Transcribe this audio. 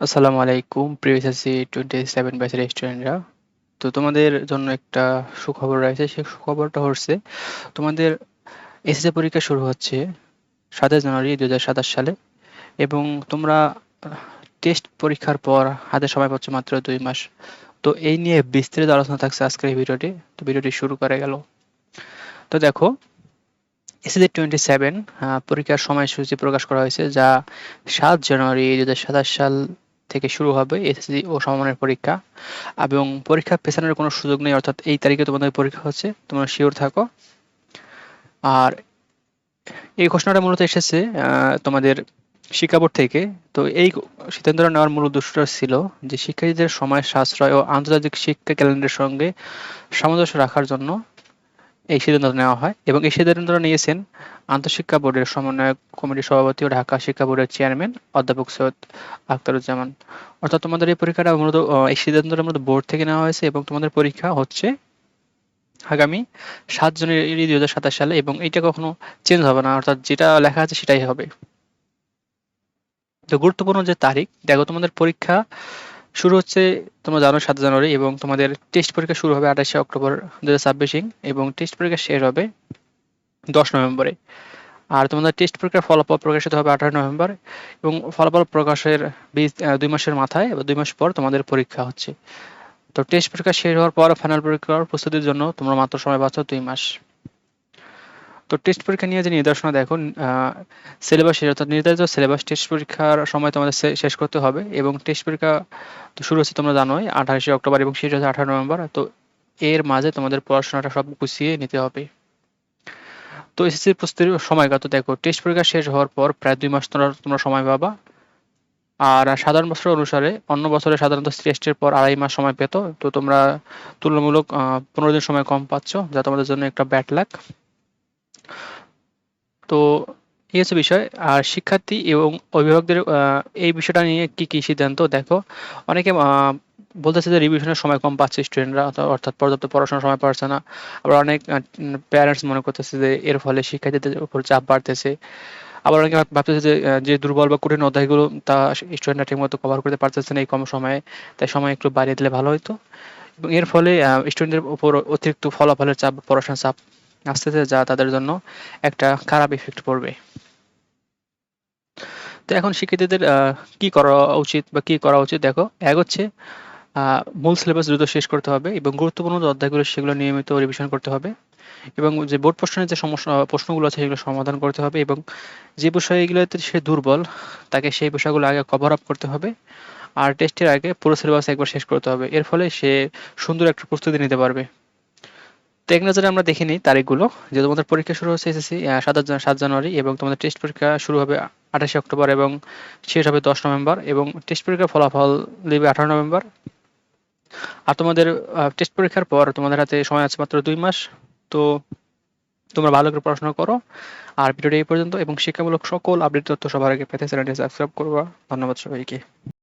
আসসালামু আলাইকুম প্রিয় এসএসসি 27 ব্যাচের স্টুডেন্টরা। তো তোমাদের জন্য একটা সুখবর রয়েছে। সেই সুখবরটা হচ্ছে তোমাদের এসএসসি পরীক্ষা শুরু হচ্ছে 7 জানুয়ারি 2027 সালে এবং তোমরা টেস্ট পরীক্ষার পর হাতে সময় পাচ্ছ মাত্র 2 মাস। তো এই নিয়ে বিস্তারিত আলোচনা থাকছে আজকের এই ভিডিওটি। তো ভিডিওটি শুরু করা গেল। তো দেখো, এসএসসি 27 পরীক্ষার সময়সূচি প্রকাশ করা হয়েছে, যা 7 জানুয়ারি 2027 সাল থেকে শুরু হবে এসএসসি ও সমমানের পরীক্ষা। এবং পরীক্ষা পেছানোর কোনো সুযোগ নেই, অর্থাৎ এই তারিখে তোমাদের পরীক্ষা হচ্ছে, তোমরা শিওর থাকো। আর এই ঘোষণাটা মূলত এসেছে তোমাদের শিক্ষা বোর্ড থেকে। তো এই সিদ্ধান্তটা নেওয়ার মূল উদ্দেশ্যটা ছিল যে শিক্ষার্থীদের সময় সাশ্রয় ও আন্তর্জাতিক শিক্ষা ক্যালেন্ডারের সঙ্গে সামঞ্জস্য রাখার জন্য এই সিদ্ধান্ত নেওয়া হয়, এবং এই সিদ্ধান্তটা নিয়েছেন আন্তঃশিক্ষা বোর্ডের সমন্বয়ক কমিটির সভাপতি ও ঢাকা শিক্ষা বোর্ডের চেয়ারম্যান অধ্যাপক সৈয়দ আখতারুজ্জামান। অর্থাৎ তোমাদের এই পরীক্ষাটা মূলত এই সিদ্ধান্তটা মূলত বোর্ড থেকে নেওয়া হয়েছে, এবং তোমাদের পরীক্ষা হচ্ছে আগামী 7 জানুয়ারি 2027 সালে, এবং এইটা কখনো চেঞ্জ হবে না, অর্থাৎ যেটা লেখা আছে সেটাই হবে। তো গুরুত্বপূর্ণ যে তারিখ দেখো, তোমাদের পরীক্ষা শুরু হচ্ছে তোমরা জানো 7 জানুয়ারি, এবং তোমাদের টেস্ট পরীক্ষা শুরু হবে 28শে অক্টোবর 2026, এবং টেস্ট পরীক্ষা শেষ হবে 10 নভেম্বরে। আর তোমাদের টেস্ট পরীক্ষার ফলাফল প্রকাশিত হবে 18 নভেম্বর, এবং ফলাফল প্রকাশের 2 মাসের মাথায় বা 2 মাস পর তোমাদের পরীক্ষা হচ্ছে। তো টেস্ট পরীক্ষা শেষ হওয়ার পর ফাইনাল পরীক্ষার প্রস্তুতির জন্য তোমরা মাত্র সময় পাচ্ছ 2 মাস। তো টেস্ট পরীক্ষা নিয়ে যে নির্দেশনা দেখো, সিলেবাস শেষ, অর্থাৎ নির্ধারিত সিলেবাস টেস্ট পরীক্ষার সময় তোমাদের শেষ করতে হবে, এবং টেস্ট পরীক্ষা তো শুরু হচ্ছে তোমরা জানোই 28শে অক্টোবর এবং শেষ হচ্ছে 18 নভেম্বর। তো এর মাঝে তোমাদের পড়াশোনাটা সব গুছিয়ে নিতে হবে। তো এসএসসি প্রস্তুতির সময়কাল তো দেখো, টেস্ট পরীক্ষা শেষ হওয়ার পর প্রায় 2 মাস তোমরা তোমরা সময় পাবা। আর সাধারণ বছর অনুসারে অন্য বছরে সাধারণত টেস্টের পর 2.5 মাস সময় পেত, তো তোমরা তুলনামূলক 15 দিন সময় কম পাচ্ছ, যা তোমাদের জন্য একটা ব্যাড লাক। তো এই হচ্ছে বিষয়। আর শিক্ষার্থী এবং অভিভাবকদের এই বিষয়টা নিয়ে কি কি সিদ্ধান্ত দেখো, অনেকে বলতেছে যে রিভিশনের সময় কম পাচ্ছে স্টুডেন্টরা, অর্থাৎ পর্যাপ্ত পড়াশোনার সময় পাচ্ছে না। আবার অনেক প্যারেন্টস মনে করতেছে যে এর ফলে শিক্ষার্থীদের উপর চাপ বাড়তেছে। আবার অনেকে ভাবতেছে যে যে দুর্বল বা কঠিন অধ্যায়গুলো তা স্টুডেন্টরা ঠিকমতো কভার করতে পারতেছে না এই কম সময়ে, তাই সময় একটু বাড়িয়ে দিলে ভালো হতো। এবং এর ফলে স্টুডেন্টদের উপর অতিরিক্ত ফলাফলের চাপ, পড়াশোনার চাপ আসতেছে, যা তাদের জন্য একটা খারাপ ইফেক্ট পড়বে। তো এখন শিক্ষার্থীদের কি করা উচিত বা কি করা উচিত দেখো, এক হচ্ছে মূল সিলেবাস দ্রুত শেষ করতে হবে, এবং গুরুত্বপূর্ণ যে অধ্যায়গুলো সেগুলো নিয়মিত রিভিশন করতে হবে, এবং যে বোর্ড প্রশ্নের যে সমস্যা প্রশ্নগুলো আছে সেগুলো সমাধান করতে হবে, এবং যে বিষয়গুলোতে সে দুর্বল তাকে সেই বিষয়গুলো আগে কভার আপ করতে হবে। আর টেস্টের আগে পুরো সিলেবাস একবার শেষ করতে হবে, এর ফলে সে সুন্দর একটা প্রস্তুতি নিতে পারবে। তো এক নজরে আমরা দেখে নিই তারিখগুলো। যে তোমাদের পরীক্ষা শুরু হচ্ছে এসএসসি 7 জানুয়ারি, এবং তোমাদের টেস্ট পরীক্ষা শুরু হবে 28শে অক্টোবর এবং শেষ হবে 10 নভেম্বর, এবং টেস্ট পরীক্ষার ফলাফল দেবে 18 নভেম্বর। আর তোমাদের টেস্ট পরীক্ষার পর তোমাদের হাতে সময় আছে মাত্র 2 মাস। তো তোমরা ভালো করে পড়াশোনা করো। আর ভিডিওটা এই পর্যন্ত, এবং শিক্ষামূলক সকল আপডেট তথ্য সবার আগে পেতে চ্যানেলটি সাবস্ক্রাইব করবা। ধন্যবাদ সবাইকে।